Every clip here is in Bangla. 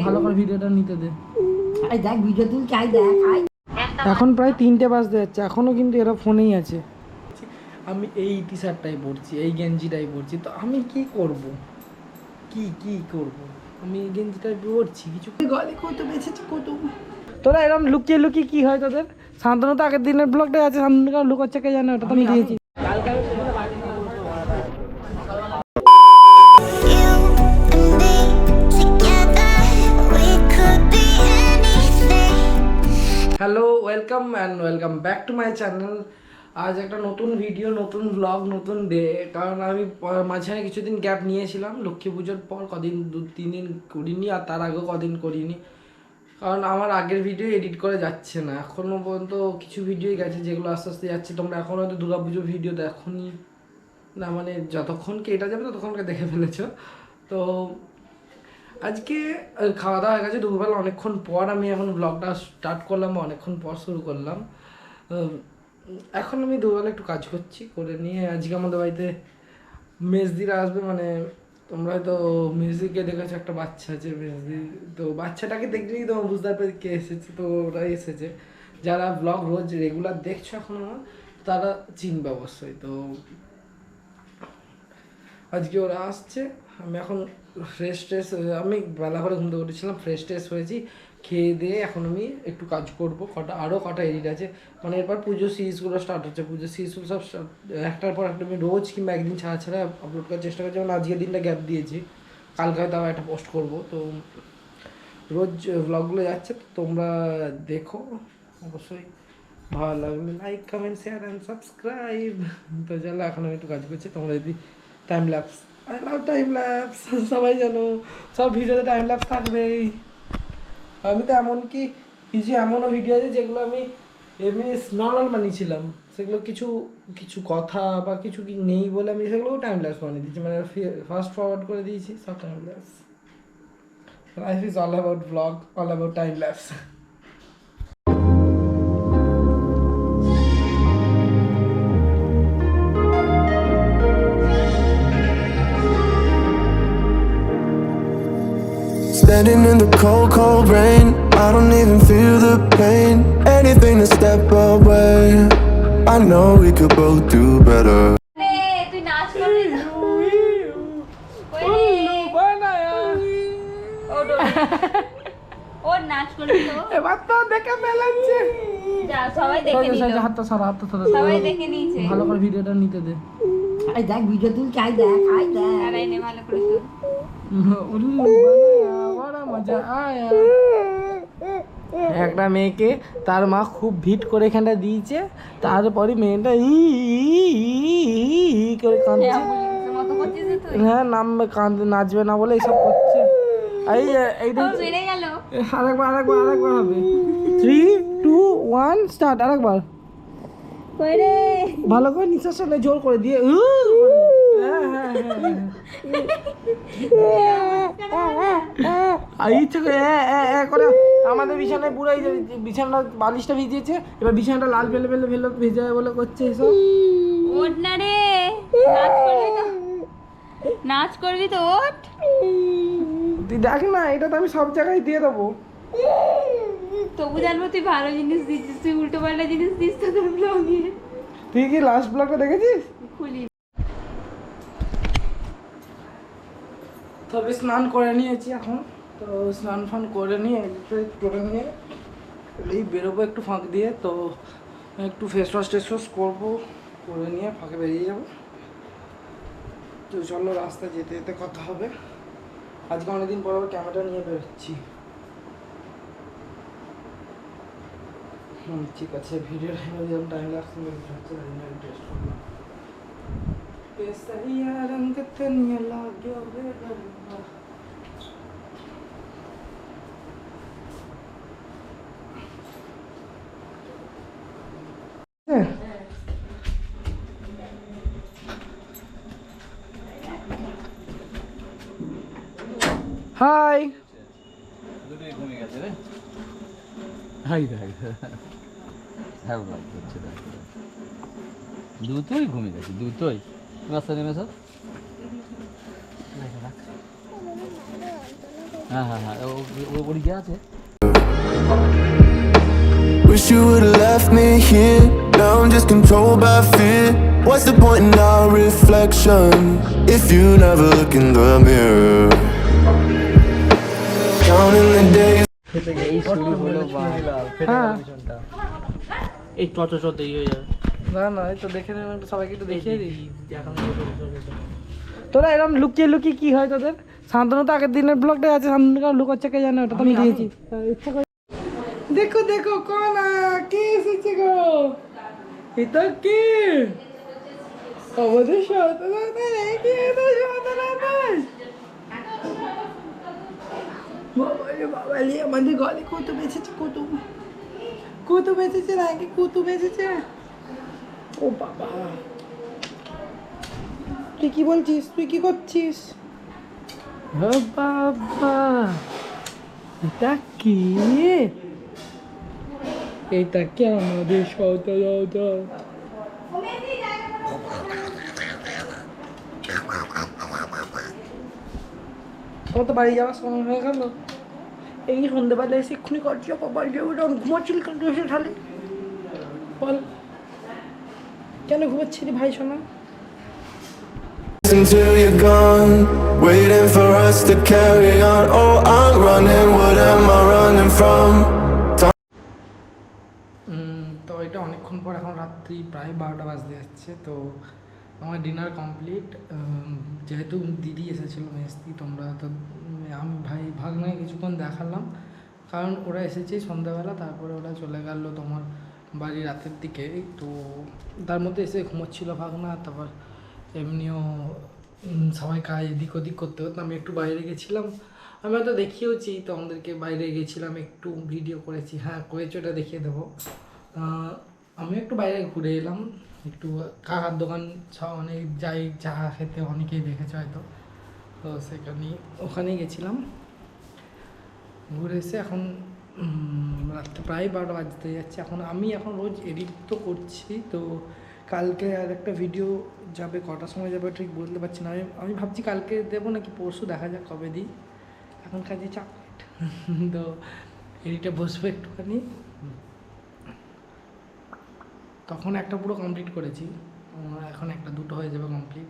ভালো করে ভিডিওটা নিতে দে। আই দেখ ভিডিও তুই চাই দেখ আই। এখন প্রায় 3টে বাজতে যাচ্ছে, এখনো কিন্তু এরা ফোনেই আছে। আমি এই টি শার্টটাই পরছি, এই গেঞ্জিটাই পরছি, তো আমি কি করব, কি করব? আমি এই গেঞ্জিটাই পরছি, কিছু গলে কত বেঁচেছে কত। তোরা এরকম লুকিয়ে লুকিয়ে কি হয় তোদের? শান্তনু তো আগের দিনের ব্লগটাই আছে, শান্তনু কেন লুকোচ্ছে কে জানে, ওটা তো আমি দিয়েছি। Hello, welcome back to my channel. আজ একটা নতুন ভিডিও, নতুন ব্লগ, নতুন ডে। কারণ আমি মাঝখানে কিছুদিন গ্যাপ নিয়েছিলাম লক্ষ্মী পুজোর পর, কদিন 2-3 দিন করিনি, আর তার আগেও কদিন করিনি। কারণ আমার আগের ভিডিও এডিট করে যাচ্ছে না, এখনও পর্যন্ত কিছু ভিডিওই গেছে যেগুলো আস্তে আস্তে যাচ্ছে। তোমরা এখন হয়তো দুর্গা পুজোর ভিডিও দেখোনি না, মানে যতক্ষণ কেটে যাবে ততক্ষণকে দেখে ফেলেছো। তো আজকে খাওয়া দাওয়া হয়ে গেছে দুপুরবেলা, অনেকক্ষণ পর আমি এখন ব্লগটা স্টার্ট করলাম, অনেকক্ষণ পর শুরু করলাম। এখন আমি দুপুরবেলা একটু কাজ করছি, করে নিয়ে আজকে আমাদের বাড়িতে মেজদিরা আসবে। মানে তোমরা হয়তো মেজদিকে দেখেছো, একটা বাচ্চা আছে মেজদি, তো বাচ্চাটাকে দেখলেই তো বুঝতে পারবে কে এসেছে। তো ওরাই এসেছে, যারা ব্লগ রোজ রেগুলার দেখছো এখন আমার, তারা চিনবে অবশ্যই। তো আজকে ওরা আসছে। আমি এখন ফ্রেশ আমি বেলা করে ঘুম থেকে উঠেছিলাম, ফ্রেশ হয়েছি, খেয়ে দিয়ে এখন আমি একটু কাজ করব। আরও কটা এডিট আছে, মানে এরপর পুজো সিরিজগুলো স্টার্ট হচ্ছে। পুজো সিরিজগুলো সব একটার পর একটা আমি রোজ কিংবা একদিন ছাড়া ছাড়া আপলোড করার চেষ্টা করছি। যেমন আজকের দিনটা গ্যাপ দিয়েছি, কালকে হয়তো আবার একটা পোস্ট করব। তো রোজ ব্লগগুলো যাচ্ছে, তো তোমরা দেখো অবশ্যই। ভালো লাগলে like, comment, share and subscribe. তো চলো, এখন আমি একটু কাজ করছি। তোমরা যদি time lapse, I love time lapse, সবাই জানো সব ভিডিওতে টাইম ল্যাপস থাকবেই। আমি তো এমনকি কিছু এমনও ভিডিও আছে যেগুলো আমি এমনি নর্মাল বানিয়েছিলাম, সেগুলো কিছু কথা বা কিছু কি নেই বলে আমি সেগুলোও টাইম ল্যাপস বানিয়ে দিয়েছি, মানে ফাস্ট ফরওয়ার্ড করে দিয়েছি সব time lapse. Life is all about blog, all about time lapse. Standing in the cold, cold rain, I don't even feel the pain. Anything to step away, I know we could both do better. তুই নাচ করবি তো? ও নাচ করবি তো? এবার তো দেখে ফেলেছে। যা সবাই দেখে নিল। হাতটা সরা। সবাই দেখে নিয়েছে। ভালো করে ভিডিওটা নিতে দে। আই দেখ ভিডিও তুই চাই দেখ আই দেখ। আর এনে ভালো করে তো। মজা আয়া। একটা মেয়েকে তার মা খুব ভিট করে এখানটা দিয়েছে, তারপরে মেয়েটা করে কাঁদছে। হ্যাঁ, নামবে, নাচবে না বলে এইসব করছে। এইটা আরেকবার হবে। 3, 2, 1 স্টার্ট। আরেকবার ভালো করে নিঃশ্বাস নেই, জোর করে দিয়ে। ইচ্ছে করে আমাদের বিছানায় পুরো বিছানাটা বালিশটা ভিজিয়েছে, এবার বিছানাটা লাল ফেলে ভেজে বলে করছে এসব। ওঠ না রে, নাচ করবি তো ওঠ। তুই দেখ না, এটা তো আমি সব জায়গায় দিয়ে দেবো। তবু জানবো তুই ভালো জিনিস দিচ্ছিস, তুই উল্টো পাল্টা জিনিস দিস তো তোর ব্লগে। তুই কি লাস্ট ব্লগটা দেখেছিস? খুলি। তবে স্নান করে নিয়েছি এখন, তো স্নান ফান করে নিয়ে এই বেরোবো একটু ফাঁক দিয়ে। তো একটু ফেস ওয়াশ করবো, করে নিয়ে ফাঁকে বেরিয়ে যাবো। তো চলো, রাস্তা যেতে যেতে কথা হবে। আজকে অনেকদিন পর আবার ক্যামেরা নিয়ে বেরোচ্ছি। ঠিক আছে, ভিডিও টাইম লাগছে টেস্ট করলাম। হাই দুটোই ঘুমিয়ে গেছে, দুটোই রাস্তা নেমেছ। হ্যাঁ হ্যাঁ হ্যাঁ ওর গিয়ে আছে। Wish you would've left me here. Now I'm just controlled by fear. What's the point in our reflection if you never look in the mirror? Counting the days. এই শুরু হলো হ্যাঁ এই চট দেরি হয়ে যাবে। না এই তো দেখে নেন, একটু সবাইকে একটু দেখিয়ে দিই। তোরা এরকম লুকিয়ে লুকিয়ে কি হয় তোদের? শান্তনু তো আগের দিনের ব্লগটাই আছে, শান্তনু কারণ লুকোচ্ছে কে জানে, ওটা তো আমি দিয়েছি ইচ্ছা করে। দেখো দেখো কোন কে এসেছে গো, এটা কে? আমাদের শান্তনু কি এটা শান্তনু বাবালি আমাদের গলে কত বেঁচেছে, কত বেঁচেছে নাকি, কত বেঁচেছে। ও বাবা তুই কি বলছিস, তুই কি করছিস? ও বাবা এটা কি, এটা কি আমাদের সৌতা তোমার তো বাড়ি যাওয়ার সময় হয়ে গেল, এই সন্ধ্যেবেলা এসে এক্ষুনি করছি বাড়ি যাবো, ঘুমাচ্ছিল কেন এসে খালি বল, কেন ঘুমাচ্ছিলি ভাই শোনা? Until you're gone, waiting for us to carry on. Oh, I'm running, what am I running from? তো এটা অনেকক্ষণ পর, এখন রাত্রি প্রায় 12টা বাজতে যাচ্ছে। তো আমার ডিনার কমপ্লিট। যেহেতু দিদি এসেছিলো মেস্তি, তোমরা তো আমি ভাগনায় কিছুক্ষণ দেখালাম, কারণ ওরা এসেছে সন্ধ্যাবেলা, তারপরে ওরা চলে গেল তোমার বাড়ি রাতের দিকে। তো তার মধ্যে এসে ঘুমোচ্ছিল ভাগনা, তারপর এমনিও সবাই কাজ এদিক ওদিক করতে হতো, আমি একটু বাইরে গেছিলাম, আমি হয়তো দেখিয়েওছি তোমাদেরকে, বাইরে গেছিলাম একটু ভিডিও করেছি, হ্যাঁ করেছি, ওটা দেখিয়ে দেবো। আমি একটু বাইরে ঘুরে এলাম, একটু কাকার দোকান অনেক যাই চা খেতে, অনেকেই দেখেছে হয়তো, তো ওখানেই গেছিলাম, ঘুরে এসে এখন রাত্রে প্রায় 12টা বাজতে যাচ্ছে। এখন রোজ এডিট তো করছি, তো কালকে আর একটা ভিডিও যাবে, কটার সময় যাবে ঠিক বলতে পারছি না। আমি ভাবছি কালকে দেবো নাকি পরশু, দেখা যাক কবে দিই, এখন কাজে চাপ। তো এডিটে বসবো একটুখানি, তখন একটা পুরো কমপ্লিট করেছি, এখন একটা দুটো হয়ে যাবে কমপ্লিট।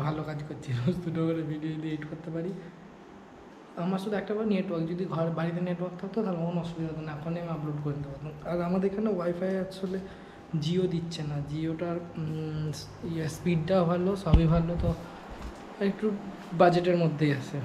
ভালো কাজ করছি, রোজ দুটো করে ভিডিও যদি এডিট করতে পারি। আমার শুধু একটা নেটওয়ার্ক, যদি বাড়িতে নেটওয়ার্ক থাকতো তাহলে কোনো অসুবিধা হতো না, এখনই আমি আপলোড করে দিতে পারতাম। আর আমাদের এখানে ওয়াইফাই আসলে জিও দিচ্ছে না, জিওটার স্পিডটাও ভালো, সবই ভালো, তো একটু বাজেটের মধ্যেই আছে।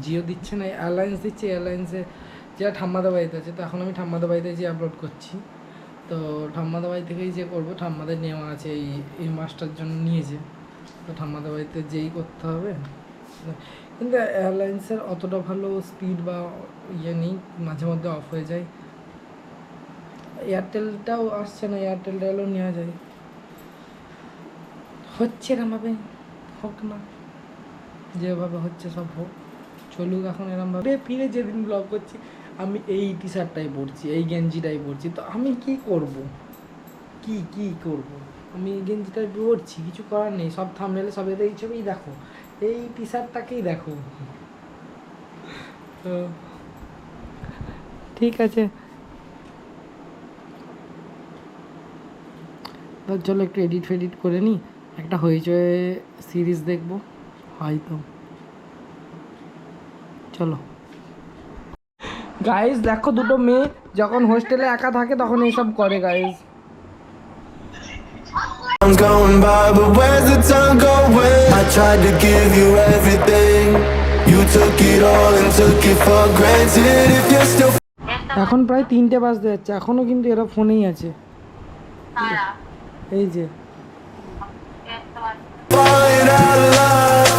জিও দিচ্ছে না, এয়ারলাইন্স দিচ্ছে, এয়ারলাইন্সে যা ঠাম্মাদা বাড়িতে আছে, তো এখন আমি ঠাম্মাদা বাড়িতে যে আপলোড করছি, তো ঠাম্মাদা বাড়ি থেকেই যে করবো, ঠাম্মাদের নেওয়া আছে এই মাসটার জন্য নিয়েছে, তো ঠাম্মাদা বাড়িতে যেই করতে হবে। কিন্তু এয়ারলাইন্সের অতটা ভালো স্পিড বা নেই, মাঝে মধ্যে অফ হয়ে যায়। এয়ারটেলটাও আসছে না, এয়ারটেলটা হলেও নেওয়া যায়, হচ্ছে এরমভাবে, হোক না যেভাবে হচ্ছে সব হোক, চলুক এখন এরমভাবে। ফিরে যেদিন ব্লগ করছি আমি এই টি শার্টটাই পরছি, এই গেঞ্জিটাই পরছি, তো আমি কি করব, কি করব, আমি এই গেঞ্জিটাই পরছি, কিছু করার নেই। সব থাম্বনেলে সব এই ছবিই দেখো, এই টি শার্টটাকেই দেখো। তো ঠিক আছে, চলো একটু এডিট করে নিই, একটা হইচই সিরিজ দেখবো হয়তো। চলো গাইজ, দেখো দুটো মেয়ে যখন হোস্টেলে একা থাকে তখন এইসব করে guys. I'm going by, but where's the time going? I tried to give you everything, you took it all and took it for granted. If you're still এখন প্রায় 3টে বাজতে যাচ্ছে, এখনো কিন্তু এরা ফোনেই আছে, এই যে falling out of love,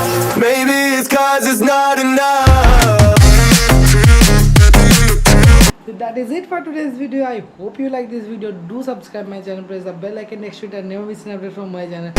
maybe it's 'cause it's not enough. So that is it for today's video. I hope you like this video. Do subscribe my channel, press the bell icon next to it, and never miss an update from my channel.